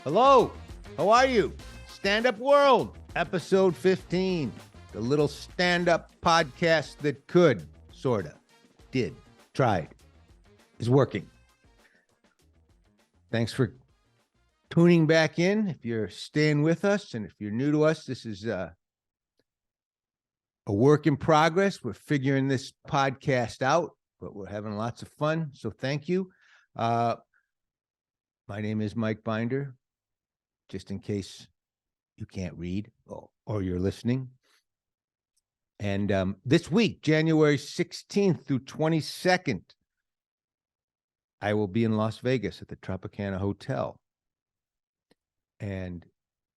Hello, how are you? Stand Up World, episode 15. The little stand-up podcast that could, sorta, did, tried, is working. Thanks for tuning back in. If you're staying with us, and if you're new to us, this is a work in progress. We're figuring this podcast out, but we're having lots of fun, so thank you. My name is Mike Binder, just in case you can't read or you're listening. And this week, January 16th through 22nd, I will be in Las Vegas at the Tropicana Hotel. And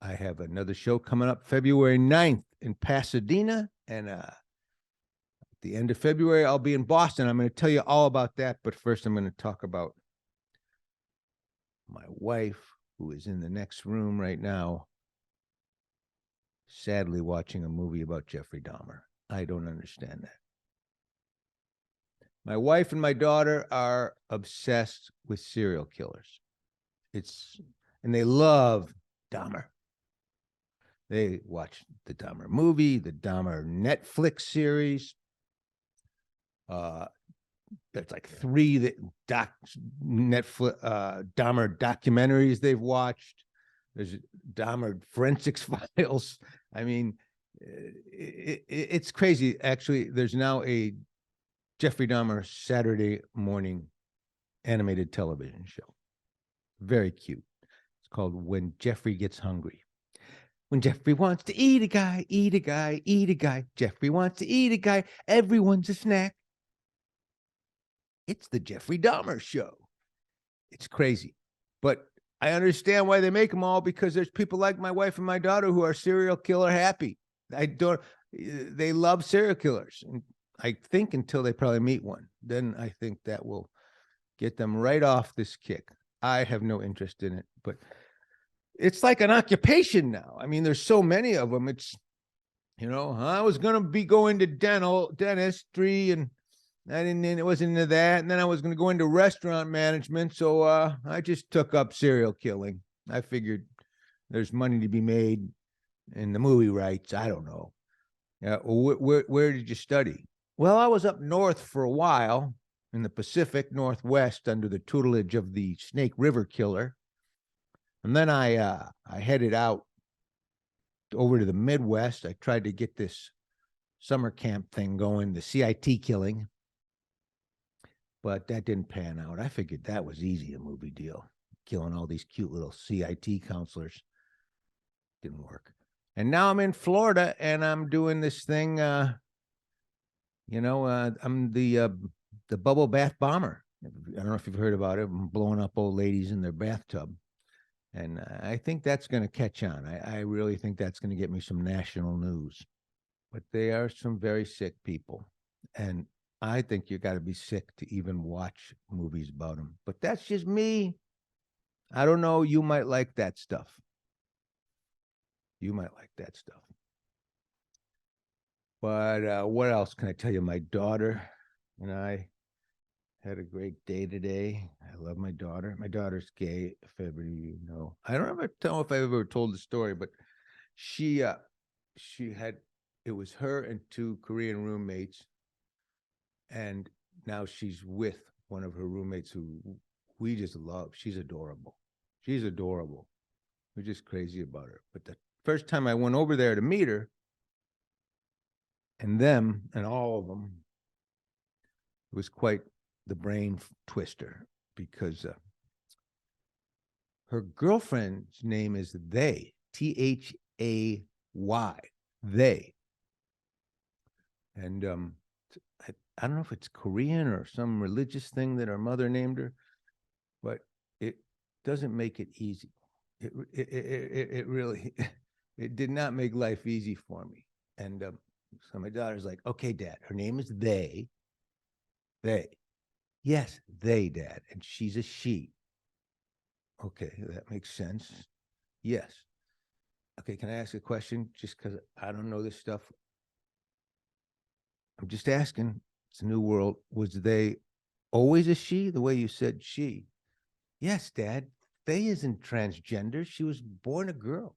I have another show coming up February 9th in Pasadena. And at the end of February, I'll be in Boston. I'm going to tell you all about that. But first, I'm going to talk about my wife, who is in the next room right now, sadly watching a movie about Jeffrey Dahmer. I don't understand that. My wife and my daughter are obsessed with serial killers. And they love Dahmer. They watch the Dahmer movie, the Dahmer Netflix series. There's like 3 Netflix Dahmer documentaries they've watched. There's Dahmer Forensics Files. I mean, it's crazy. Actually, there's now a Jeffrey Dahmer Saturday morning animated television show. Very cute. It's called When Jeffrey Gets Hungry. When Jeffrey wants to eat a guy, eat a guy, eat a guy. Jeffrey wants to eat a guy. Everyone's a snack. It's the Jeffrey Dahmer show. It's crazy. But I understand why they make them all, because there's people like my wife and my daughter who are serial killer happy. They love serial killers. And I think until they probably meet one, then I think that will get them right off this kick. I have no interest in it, but it's like an occupation now. I mean, there's so many of them. It's, I was going to be going to dentistry, and it wasn't into that. And then I was going to go into restaurant management. So I just took up serial killing. I figured there's money to be made in the movie rights. I don't know. Where did you study? Well, I was up north for a while in the Pacific Northwest under the tutelage of the Snake River Killer. And then I headed out over to the Midwest. I tried to get this summer camp thing going, the CIT killing. But that didn't pan out. I figured that was easy, a movie deal. Killing all these cute little CIT counselors. Didn't work. And now I'm in Florida, and I'm doing this thing. I'm the bubble bath bomber. I don't know if you've heard about it. I'm blowing up old ladies in their bathtub. And I think that's going to catch on. I really think that's going to get me some national news. But they are some very sick people. And I think you got to be sick to even watch movies about them. But that's just me. I don't know. You might like that stuff. You might like that stuff. But what else can I tell you? My daughter and I had a great day today. I love my daughter. My daughter's gay, if ever you know. I don't ever know if I ever told the story, but she had, it was her and 2 Korean roommates. And now she's with one of her roommates who we just love. She's adorable. She's adorable. We're just crazy about her. But the first time I went over there to meet her, and them and all of them, it was quite the brain twister, because her girlfriend's name is They, Thay, They. And I don't know if it's Korean or some religious thing that her mother named her, but it doesn't make it easy. It really, it did not make life easy for me. And so my daughter's like, okay, Dad, her name is They. Yes, They, Dad. And she's a she. Okay, that makes sense. Yes. Okay, can I ask a question? Just because I don't know this stuff. I'm just asking. It's a new world. Was They always a she, the way you said she? Yes, Dad. They isn't transgender. She was born a girl.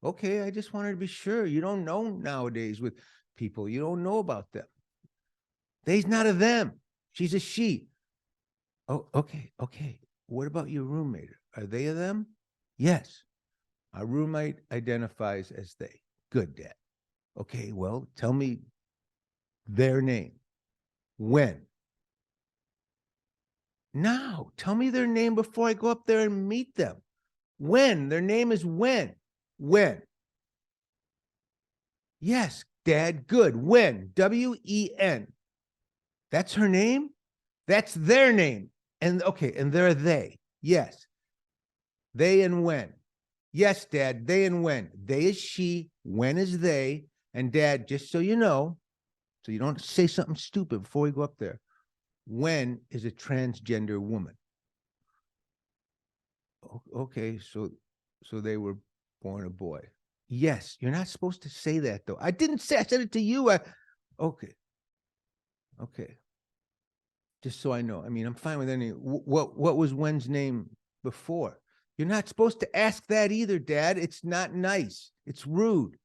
Okay, I just wanted to be sure. You don't know nowadays with people. You don't know about them. They's not a them. She's a she. Oh, okay. What about your roommate? Are they a them? Yes. Our roommate identifies as they. Good, Dad. Okay, well, tell me their name. When? Now, tell me their name before I go up there and meet them. When? Their name is when? When? Yes, Dad, good. When? W-E-N. That's her name? That's their name. And okay, and they're they. Yes. They and when. Yes, Dad, they and when. They is she, when is they. And Dad, just so you know, so you don't say something stupid before we go up there, when is a transgender woman. Okay, so they were born a boy. Yes, you're not supposed to say that though. I didn't say, I said it to you. Okay. Just so I know. I mean, I'm fine with any. What was Wen's name before? You're not supposed to ask that either, Dad. It's not nice. It's rude.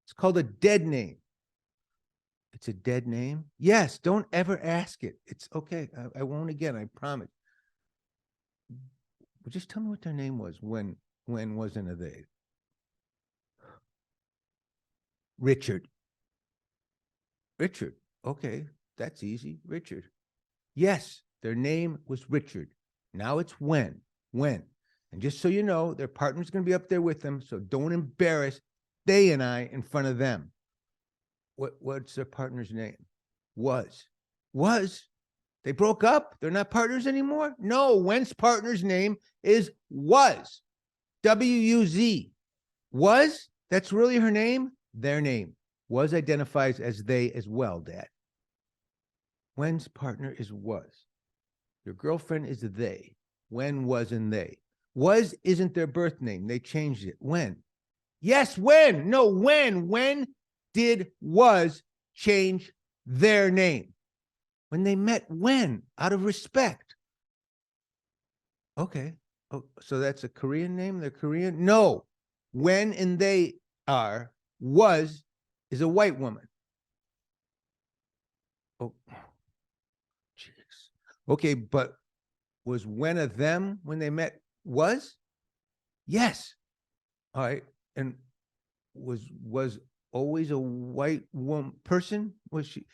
It's called a dead name. It's a dead name? Yes, don't ever ask it. It's okay. I won't again, I promise. But just tell me what their name was when wasn't a they. Richard. Okay, that's easy. Richard. Yes, their name was Richard. Now it's when. And just so you know, their partner's going to be up there with them, so don't embarrass they and I in front of them. What's their partner's name? Was. They broke up? They're not partners anymore? No, Wen's partner's name is Was. W-U-Z. Was? That's really her name? Their name. Was identifies as they as well, Dad. Wen's partner is Was. Your girlfriend is they. When, was, and they. Was isn't their birth name. They changed it. When? Yes, when. No, when. When did Was change their name? When they met when? Out of respect. Okay. Oh, so that's a Korean name? They're Korean? No. When and they are. Was is a white woman. Oh, jeez. Okay, but was when a them when they met Was? Yes. All right. And was always a white woman person? Was she?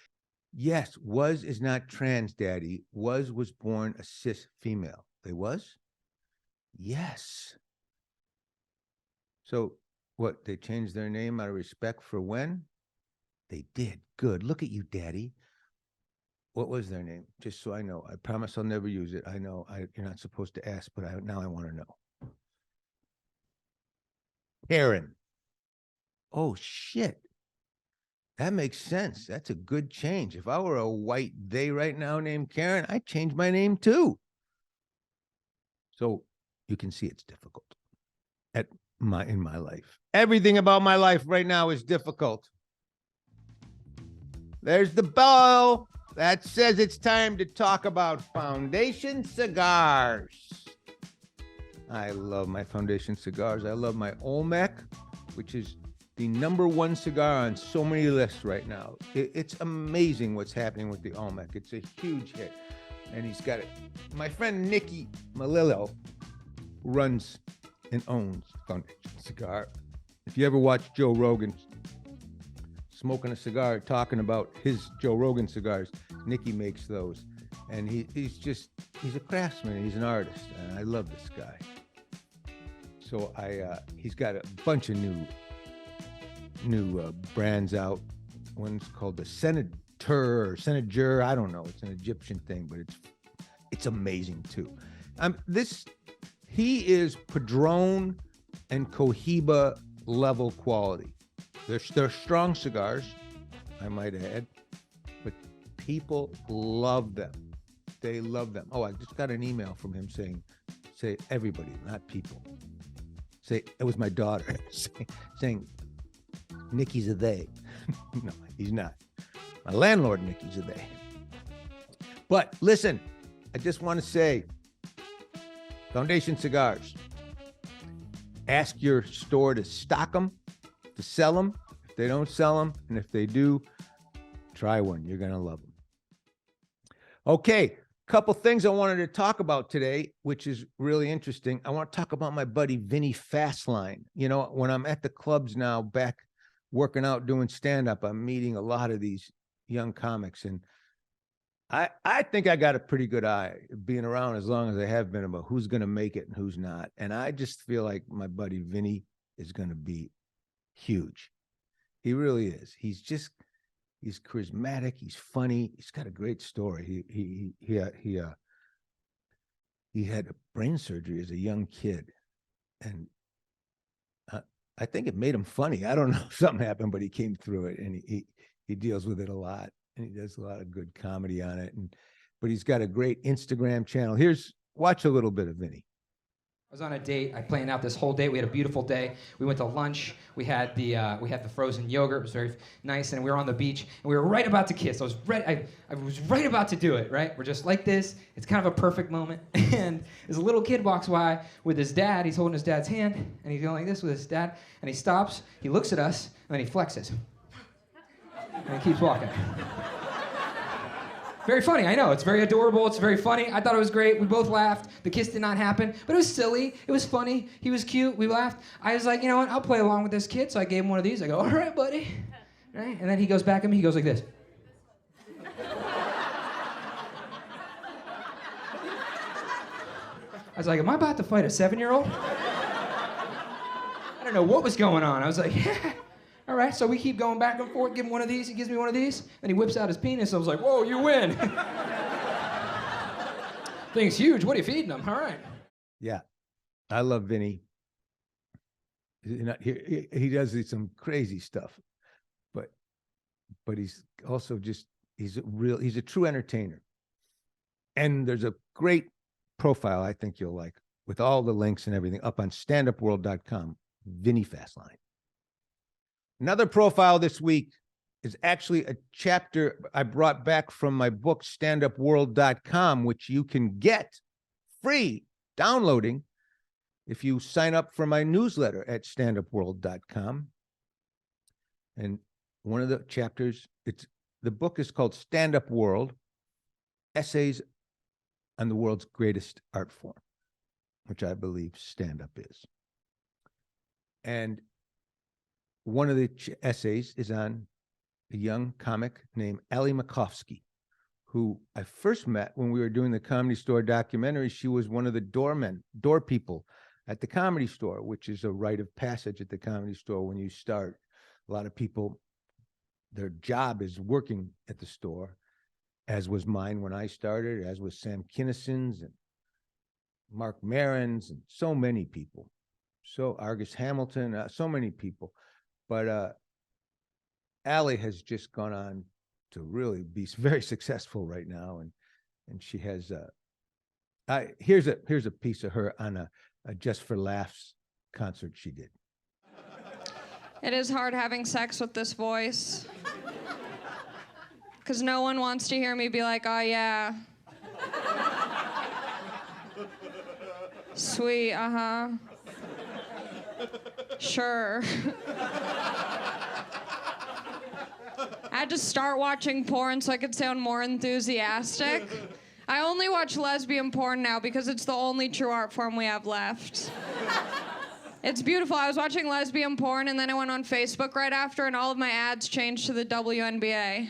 Yes. Was is not trans, Daddy. Was born a cis female. They was? Yes. So what? They changed their name out of respect for when? They did. Good. Look at you, Daddy. What was their name? Just so I know. I promise I'll never use it. I know you're not supposed to ask, but now I want to know. Karen. Oh, shit. That makes sense. That's a good change. If I were a white they right now named Karen, I'd change my name too. So you can see it's difficult in my life. Everything about my life right now is difficult. There's the bell that says it's time to talk about Foundation cigars. I love my Foundation cigars. I love my Olmec, which is the #1 cigar on so many lists right now. It's amazing what's happening with the Olmec. It's a huge hit. And he's got it. My friend Nicky Malillo runs and owns Foundation Cigar. If you ever watch Joe Rogan smoking a cigar, talking about his Joe Rogan cigars, Nicky makes those. And he's a craftsman. He's an artist. And I love this guy. So he's got a bunch of new brands out. One's called the Senator or Senator. I don't know. It's an Egyptian thing, but it's amazing too. He is Padron and Cohiba level quality. They're strong cigars, I might add, but people love them. They love them. Oh, I just got an email from him say everybody, not people. It was my daughter saying, Nicky's a they. No, he's not. My landlord, Nicky's a they. But listen, I just want to say, Foundation Cigars, Ask your store to stock them, to sell them. If they don't sell them, and if they do, try one. You're going to love them. Okay, couple things I wanted to talk about today, which is really interesting. I want to talk about my buddy Vinny Fasline. You know, when I'm at the clubs now, back working out, doing stand-up, I'm meeting a lot of these young comics, and I think I got a pretty good eye being around as long as I have been about who's going to make it and who's not. And I just feel like my buddy Vinny is going to be huge. He really is. He's charismatic. He's funny. He's got a great story. He had a brain surgery as a young kid, and I think it made him funny. I don't know if something happened, but he came through it, and he deals with it a lot, and he does a lot of good comedy on it. But he's got a great Instagram channel. Watch a little bit of Vinny. I was on a date. I planned out this whole date. We had a beautiful day. We went to lunch. We had the frozen yogurt. It was very nice, and we were on the beach, and we were right about to kiss. I was right about to do it. Right? We're just like this. It's kind of a perfect moment. And this little kid walks by with his dad. He's holding his dad's hand, and he's going like this with his dad. And he stops. He looks at us, and then he flexes, and he keeps walking. Very funny, I know. It's very adorable. It's very funny. I thought it was great. We both laughed. The kiss did not happen, but it was silly. It was funny. He was cute. We laughed. I was like, you know what? I'll play along with this kid. So I gave him one of these. I go, all right, buddy. Right? And then he goes back at me. He goes like this. I was like, am I about to fight a 7-year-old? I don't know what was going on. I was like, yeah. All right, so we keep going back and forth, give him one of these, he gives me one of these, and he whips out his penis. I was like, whoa, you win. Thing's huge. What are you feeding him? All right. Yeah, I love Vinny. He does some crazy stuff, but he's also he's a true entertainer. And there's a great profile I think you'll like with all the links and everything up on standupworld.com, Vinny Fasline. Another profile this week is actually a chapter I brought back from my book, standupworld.com, which you can get free downloading if you sign up for my newsletter at standupworld.com. And one of the chapters, the book is called Stand Up World, Essays on the World's Greatest Art Form, which I believe stand-up is. And one of the essays is on a young comic named Ali Macofsky, who I first met when we were doing the Comedy Store documentary. She was one of the door people at the Comedy Store, which is a rite of passage at the Comedy Store when you start. A lot of people, their job is working at the store, as was mine when I started, as was Sam Kinnison's and Mark Maron's and so many people. So Argus Hamilton, so many people. But Allie has just gone on to really be very successful right now, and she has. Here's a piece of her on a Just for Laughs concert she did. It is hard having sex with this voice, because no one wants to hear me be like, oh yeah, sweet, sure. I had to start watching porn so I could sound more enthusiastic. I only watch lesbian porn now because it's the only true art form we have left. It's beautiful. I was watching lesbian porn and then I went on Facebook right after and all of my ads changed to the WNBA.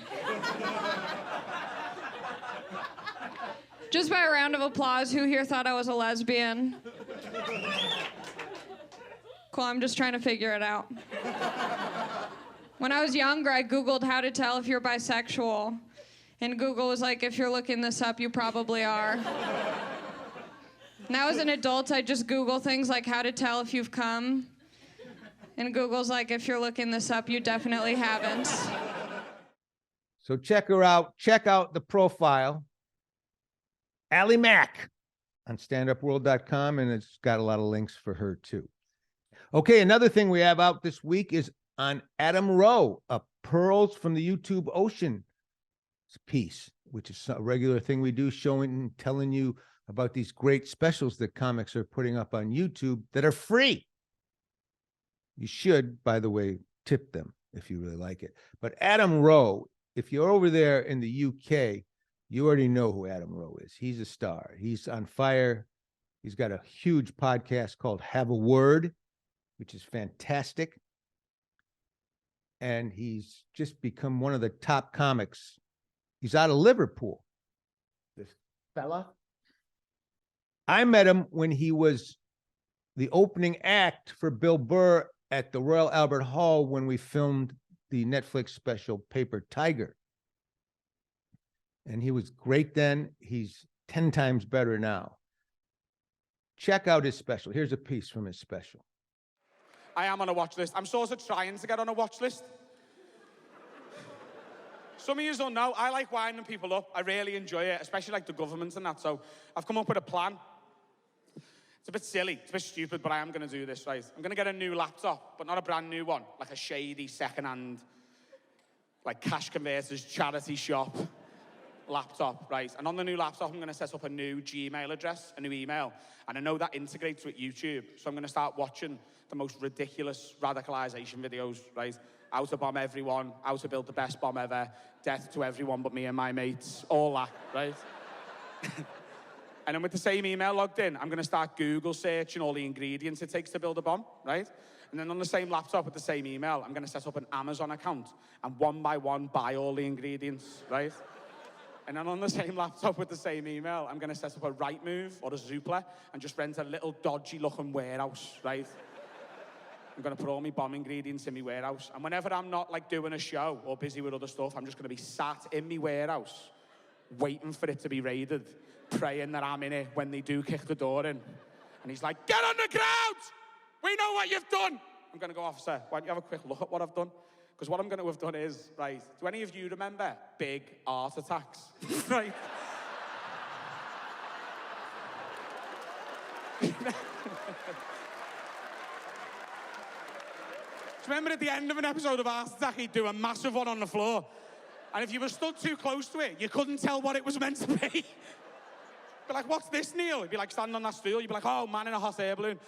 Just by a round of applause, who here thought I was a lesbian? Cool, I'm just trying to figure it out. When I was younger, I Googled how to tell if you're bisexual. And Google was like, if you're looking this up, you probably are. Now as an adult, I just Google things like how to tell if you've come. And Google's like, if you're looking this up, you definitely haven't. So check her out. Check out the profile, Allie Mack, on standupworld.com, and it's got a lot of links for her too. Okay, another thing we have out this week is on Adam Rowe, a Pearls from the YouTube Ocean piece, which is a regular thing we do, showing and telling you about these great specials that comics are putting up on YouTube that are free. You should, by the way, tip them if you really like it. But Adam Rowe, if you're over there in the UK, you already know who Adam Rowe is. He's a star. He's on fire. He's got a huge podcast called Have a Word, which is fantastic. And he's just become one of the top comics. He's out of Liverpool, this fella. I met him when he was the opening act for Bill Burr at the Royal Albert Hall when we filmed the Netflix special Paper Tiger. And he was great then. He's 10 times better now. Check out his special. Here's a piece from his special. I am on a watch list. I'm sort of trying to get on a watch list. Some of you don't know, I like winding people up. I really enjoy it, especially like the government and that. So I've come up with a plan. It's a bit silly, it's a bit stupid, but I am going to do this, right? I'm going to get a new laptop, but not a brand new one. Like a shady, second-hand, like cash converters, charity shop laptop, right? And on the new laptop, I'm going to set up a new Gmail address, a new email. And I know that integrates with YouTube. So I'm going to start watching the most ridiculous radicalization videos, right? How to bomb everyone, how to build the best bomb ever, death to everyone but me and my mates, all that, right? And then with the same email logged in, I'm going to start Google searching all the ingredients it takes to build a bomb, right? And then on the same laptop with the same email, I'm going to set up an Amazon account and one by one buy all the ingredients, right? And then on the same laptop with the same email, I'm going to set up a Rightmove or a Zoopla and just rent a little dodgy-looking warehouse, right? I'm going to put all my bomb ingredients in my warehouse. And whenever I'm not, like, doing a show or busy with other stuff, I'm just going to be sat in my warehouse waiting for it to be raided, praying that I'm in it when they do kick the door in. And he's like, get on the ground! We know what you've done! I'm going to go, officer, why don't you have a quick look at what I've done? Because what I'm going to have done is, right, do any of you remember big heart attacks? Right? Do you remember at the end of an episode of Heart Attack, he'd do a massive one on the floor? And if you were stood too close to it, you couldn't tell what it was meant to be. Be like, what's this, Neil? He'd be like, standing on that stool. You'd be like, oh, man in a hot air balloon.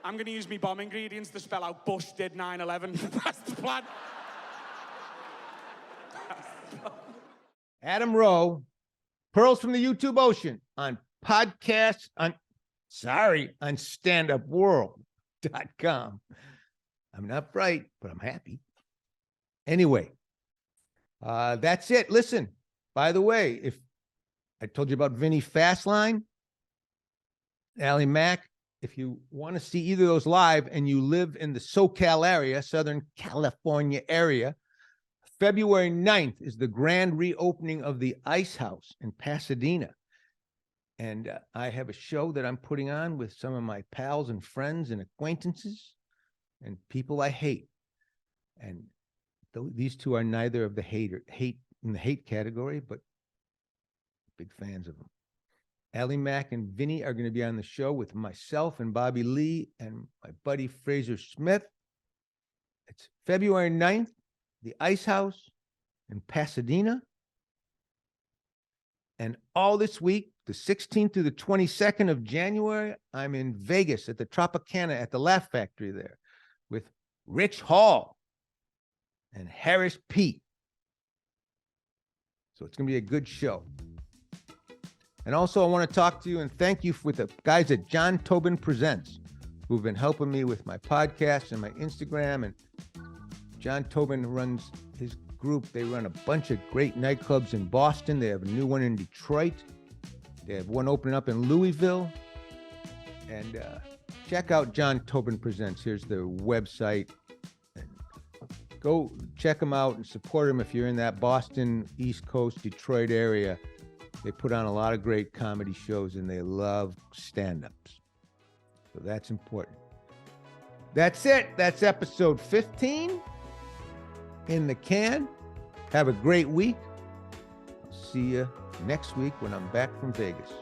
I'm going to use my bomb ingredients to spell out Bush did 9/11. That's the plan. Adam Rowe, Pearls from the YouTube Ocean on podcasts on standupworld.com. I'm not bright, but I'm happy. Anyway, that's it. Listen, by the way, if I told you about Vinny Fasline, Allie Mack, if you want to see either of those live and you live in the SoCal area, Southern California area, February 9th is the grand reopening of the Ice House in Pasadena. And I have a show that I'm putting on with some of my pals and friends and acquaintances and people I hate. And these two are neither of the hate in the hate category, but big fans of them. Allie Mack and Vinny are going to be on the show with myself and Bobby Lee and my buddy Fraser Smith. It's February 9th, the Ice House in Pasadena. And all this week, the 16th through the 22nd of January, I'm in Vegas at the Tropicana at the Laugh Factory there with Rich Hall and Harris Pete. So it's going to be a good show. And also, I want to talk to you and thank you with the guys at John Tobin Presents, who've been helping me with my podcast and my Instagram. And John Tobin runs his group. They run a bunch of great nightclubs in Boston. They have a new one in Detroit. They have one opening up in Louisville. And check out John Tobin Presents. Here's their website. And go check them out and support them if you're in that Boston, East Coast, Detroit area. They put on a lot of great comedy shows and they love stand-ups. So that's important. That's it. That's episode 15 in the can. Have a great week. I'll see you next week when I'm back from Vegas.